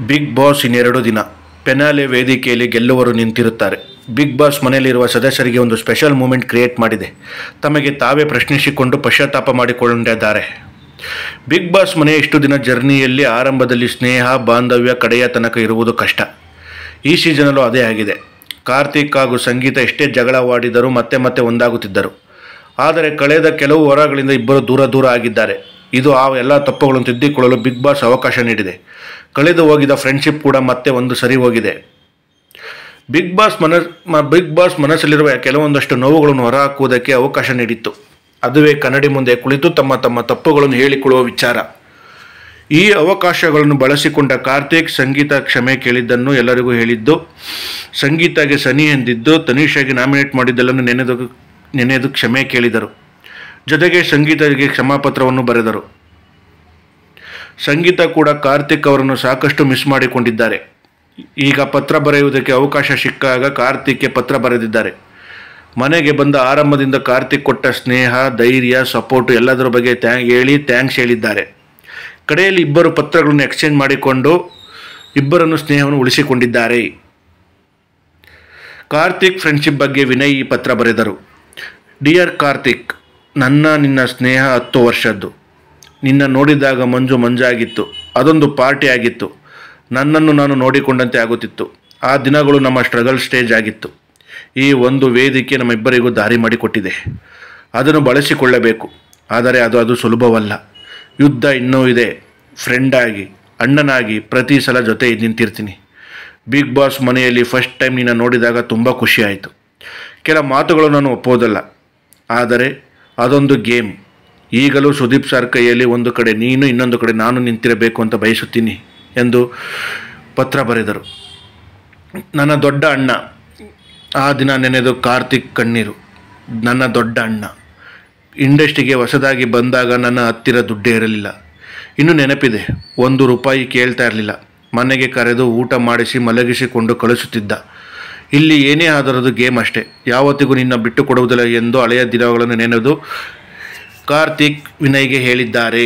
Big boss ಇನ್ನೆರಡು ದಿನ ಪೆನಾಲೆ ವೇದಿಕೆಯಲ್ಲಿ ಗೆಲ್ಲುವರು ನಿಂತಿರುತ್ತಾರೆ. ಬಿಗ್ ಬಾಸ್ ಮನೆಯಲ್ಲಿರುವ ಸದಸ್ಯರಿಗೆ ಒಂದು ಸ್ಪೆಷಲ್ ಮೂಮೆಂಟ್ ಕ್ರಿಯೇಟ್ ಮಾಡಿದೆ. ತಮಗೆ ತಾವೇ ಪ್ರಶ್ನಿಸಿಕೊಂಡು ಪಶ್ಚಾತ್ತಾಪ ಮಾಡಿಕೊಂಡಿದ್ದಾರೆ. ಬಿಗ್ ಬಾಸ್ ಮನೆಯ ಇಷ್ಟು ದಿನ ಜರ್ನಿಯಲ್ಲಿ ಆರಂಭದಲ್ಲಿ ಸ್ನೇಹ ಬಾಂಧವ್ಯ ಕಡೆಯ ತನಕ ಇರುವುದು ಕಷ್ಟ. ಈ ಸೀಸನಲ್ಲೂ ಅದೇ ಆಗಿದೆ. ಕಾರ್ತಿಕ್ ಹಾಗೂ ಸಂಗೀತ ಎಷ್ಟೇ ಜಗಳವಾಡಿದರೂ ಮತ್ತೆ ಮತ್ತೆ ಒಂದಾಗುತ್ತಿದ್ದರು. ಆದರೆ ಕಳೆದ ಕೆಲವು ವಾರಗಳಿಂದ ಇಬ್ಬರು ದೂರ ಆಗಿದ್ದಾರೆ. ಇದು ಆ ಎಲ್ಲ ತಪ್ಪುಗಳನ್ನು ತಿದ್ದಿಕೊಳ್ಳಲು ಬಿಗ್ ಬಾಸ್ ಅವಕಾಶ ನೀಡಿದೆ. ಕಳೆದು ಹೋಗಿದ ಫ್ರೆಂಡ್ಶಿಪ್ ಕೂಡ ಮತ್ತೆ ಒಂದು ಸರಿ ಹೋಗಿದೆ. ಬಿಗ್ ಬಾಸ್ ಮನಸ್ಸಲ್ಲಿರುವ ಕೆಲವೊಂದಷ್ಟು ನೋವುಗಳನ್ನು ಹೊರಹಾಕುವುದಕ್ಕೆ ಅವಕಾಶ ನೀಡಿತ್ತು. ಅದುವೇ ಕನ್ನಡಿ ಮುಂದೆ ಕುಳಿತು ತಮ್ಮ ತಪ್ಪುಗಳನ್ನು ಹೇಳಿಕೊಳ್ಳುವ ವಿಚಾರ. ಈ ಅವಕಾಶಗಳನ್ನು ಬಳಸಿಕೊಂಡ ಕಾರ್ತಿಕ್ ಸಂಗೀತ ಕ್ಷಮೆ ಕೇಳಿದ್ದನ್ನು ಎಲ್ಲರಿಗೂ ಹೇಳಿದ್ದು, ಸಂಗೀತಗೆ ಸನಿ ಎಂದಿದ್ದು, ತನಿಷಾಗೆ ನಾಮಿನೇಟ್ ಮಾಡಿದ್ದೆಲ್ಲನ್ನು ನೆನೆದು ಕ್ಷಮೆ ಕೇಳಿದರು. ಜೊತೆಗೆ ಸಂಗೀತಗೆ ಕ್ಷಮಾಪತ್ರವನ್ನು ಬರೆದರು. ಸಂಗೀತ ಕೂಡ ಕಾರ್ತಿಕ್ ಅವರನ್ನು ಸಾಕಷ್ಟು ಮಿಸ್ ಮಾಡಿಕೊಂಡಿದ್ದಾರೆ. ಈಗ ಪತ್ರ ಬರೆಯುವುದಕ್ಕೆ ಅವಕಾಶ ಸಿಕ್ಕಾಗ ಕಾರ್ತಿಕ್ಗೆ ಪತ್ರ ಬರೆದಿದ್ದಾರೆ. ಮನೆಗೆ ಬಂದ ಆರಂಭದಿಂದ ಕಾರ್ತಿಕ್ ಕೊಟ್ಟ ಸ್ನೇಹ, ಧೈರ್ಯ, ಸಪೋರ್ಟು ಎಲ್ಲದರ ಬಗ್ಗೆ ಥ್ಯಾಂಕ್ಸ್ ಹೇಳಿದ್ದಾರೆ. ಕಡೆಯಲ್ಲಿ ಇಬ್ಬರು ಪತ್ರಗಳನ್ನು ಎಕ್ಸ್ಚೇಂಜ್ ಮಾಡಿಕೊಂಡು ಇಬ್ಬರನ್ನು ಸ್ನೇಹವನ್ನು ಉಳಿಸಿಕೊಂಡಿದ್ದಾರೆ. ಕಾರ್ತಿಕ್ ಫ್ರೆಂಡ್ಶಿಪ್ ಬಗ್ಗೆ ವಿನಯ್ ಈ ಪತ್ರ ಬರೆದರು. ಡಿಯರ್ ಕಾರ್ತಿಕ್, ನಿನ್ನ ಸ್ನೇಹ 10 ವರ್ಷದ್ದು. ನಿನ್ನ ನೋಡಿದಾಗ ಮಂಜಾಗಿತ್ತು. ಅದೊಂದು ಪಾರ್ಟಿ ಆಗಿತ್ತು. ನನ್ನನ್ನು ನಾನು ನೋಡಿಕೊಂಡಂತೆ ಆಗುತ್ತಿತ್ತು. ಆ ದಿನಗಳು ನಮ್ಮ ಸ್ಟ್ರಗಲ್ ಸ್ಟೇಜ್ ಆಗಿತ್ತು. ಈ ಒಂದು ವೇದಿಕೆ ನಮ್ಮಿಬ್ಬರಿಗೂ ದಾರಿ ಮಾಡಿಕೊಟ್ಟಿದೆ. ಅದನ್ನು ಬಳಸಿಕೊಳ್ಳಬೇಕು. ಆದರೆ ಅದು ಸುಲಭವಲ್ಲ. ಯುದ್ಧ ಇನ್ನೂ ಇದೆ. ಫ್ರೆಂಡ್ ಆಗಿ, ಅಣ್ಣನಾಗಿ ಪ್ರತಿ ಸಲ ಜೊತೆ ನಿಂತಿರ್ತೀನಿ. ಬಿಗ್ ಬಾಸ್ ಮನೆಯಲ್ಲಿ ಫಸ್ಟ್ ಟೈಮ್ ನಿನ್ನ ನೋಡಿದಾಗ ತುಂಬ ಖುಷಿಯಾಯಿತು. ಕೆಲ ಮಾತುಗಳು ನಾನು ಒಪ್ಪೋದಲ್ಲ, ಆದರೆ ಅದೊಂದು ಗೇಮ್. ಈಗಲೂ ಸುದೀಪ್ ಸರ್ ಕೈಯಲ್ಲಿ ಒಂದು ಕಡೆ ನೀನು, ಇನ್ನೊಂದು ಕಡೆ ನಾನು ನಿಂತಿರಬೇಕು ಅಂತ ಬಯಸುತ್ತೀನಿ ಎಂದು ಪತ್ರ ಬರೆದರು. ನನ್ನ ದೊಡ್ಡ ಅಣ್ಣ. ಆ ದಿನ ನೆನೆದು ಕಾರ್ತಿಕ್ ಕಣ್ಣೀರು. ನನ್ನ ದೊಡ್ಡ ಅಣ್ಣ ಇಂಡಸ್ಟ್ರಿಗೆ ಹೊಸದಾಗಿ ಬಂದಾಗ ನನ್ನ ಹತ್ತಿರ ದುಡ್ಡೇ ಇರಲಿಲ್ಲ. ಇನ್ನೂ ನೆನಪಿದೆ, 1 ರೂಪಾಯಿ ಕೇಳ್ತಾ ಇರಲಿಲ್ಲ. ಮನೆಗೆ ಕರೆದು ಊಟ ಮಾಡಿಸಿ ಮಲಗಿಸಿಕೊಂಡು ಕಳಿಸುತ್ತಿದ್ದ. ಇಲ್ಲಿ ಏನೇ ಆದರದು ಗೇಮ್ ಅಷ್ಟೇ. ಯಾವತ್ತಿಗೂ ನಿನ್ನ ಬಿಟ್ಟು ಕೊಡುವುದಿಲ್ಲ ಎಂದು ಹಳೆಯ ದಿನಗಳನ್ನು ನೆನೆದು ಕಾರ್ತಿಕ್ ವಿನಯ್ಗೆ ಹೇಳಿದ್ದಾರೆ.